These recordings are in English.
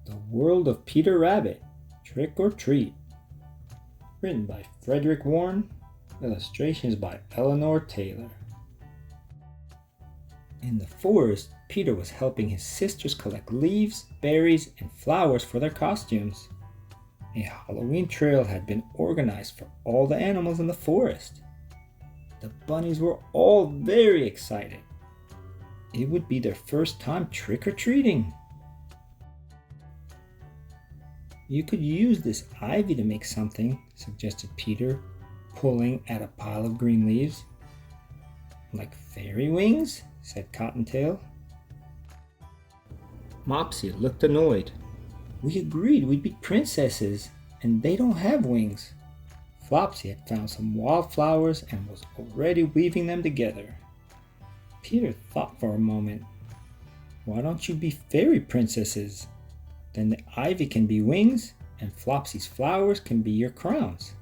The World of Peter Rabbit, Trick or Treat. Written by Frederick, illustrations by Elanor Taylor. In the forest, Peter was helping his sisters collect leaves, berries, and flowers for their costumes. A Halloween trail had been organized for all the animals in the forest. The bunnies were all very excited. It would be their first time trick-or-treating. You could use this ivy to make something, suggested Peter, pulling at a pile of green leaves. Like fairy wings? Said Cottontail. Mopsy looked annoyed. We agreed we'd be princesses, and they don't have wings. Flopsy had found some wildflowers and was already weaving them together. Peter thought for a moment. Why don't you be fairy princesses? Then the ivy can be wings, and Flopsy's flowers can be your crowns.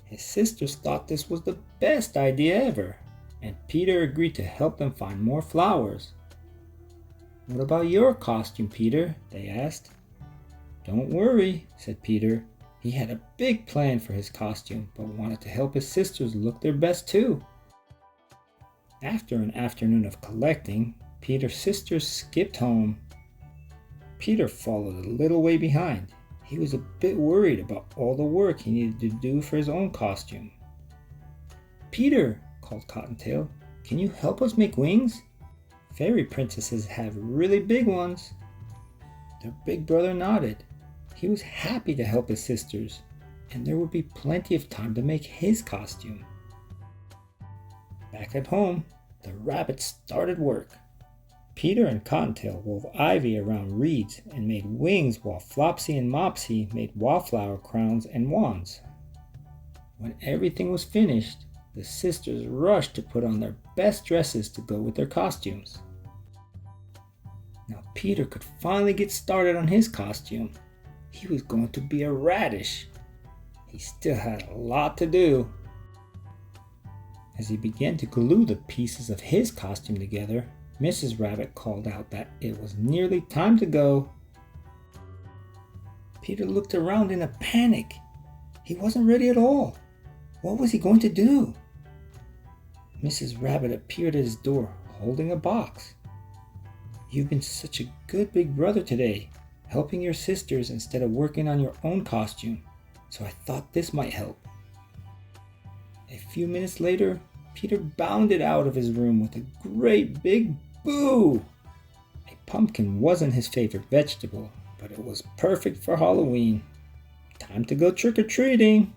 His sisters thought this was the best idea ever, and Peter agreed to help them find more flowers. What about your costume, Peter? They asked. Don't worry, said Peter. He had a big plan for his costume, but wanted to help his sisters look their best too. After an afternoon of collecting, Peter's sisters skipped home. Peter followed a little way behind. He was a bit worried about all the work he needed to do for his own costume. Peter, called Cottontail, can you help us make wings? Fairy princesses have really big ones. Their big brother nodded. He was happy to help his sisters, and there would be plenty of time to make his costume. Back at home, the rabbits started work. Peter and Cottontail wove ivy around reeds and made wings, while Flopsy and Mopsy made wildflower crowns and wands. When everything was finished, the sisters rushed to put on their best dresses to go with their costumes. Now Peter could finally get started on his costume. He was going to be a radish. He still had a lot to do. As he began to glue the pieces of his costume together, Mrs. Rabbit called out that it was nearly time to go. Peter looked around in a panic. He wasn't ready at all. What was he going to do? Mrs. Rabbit appeared at his door, holding a box. You've been such a good big brother today, helping your sisters instead of working on your own costume, so I thought this might help. A few minutes later, Peter bounded out of his room with a great big boo! A pumpkin wasn't his favorite vegetable, but it was perfect for Halloween. Time to go trick-or-treating!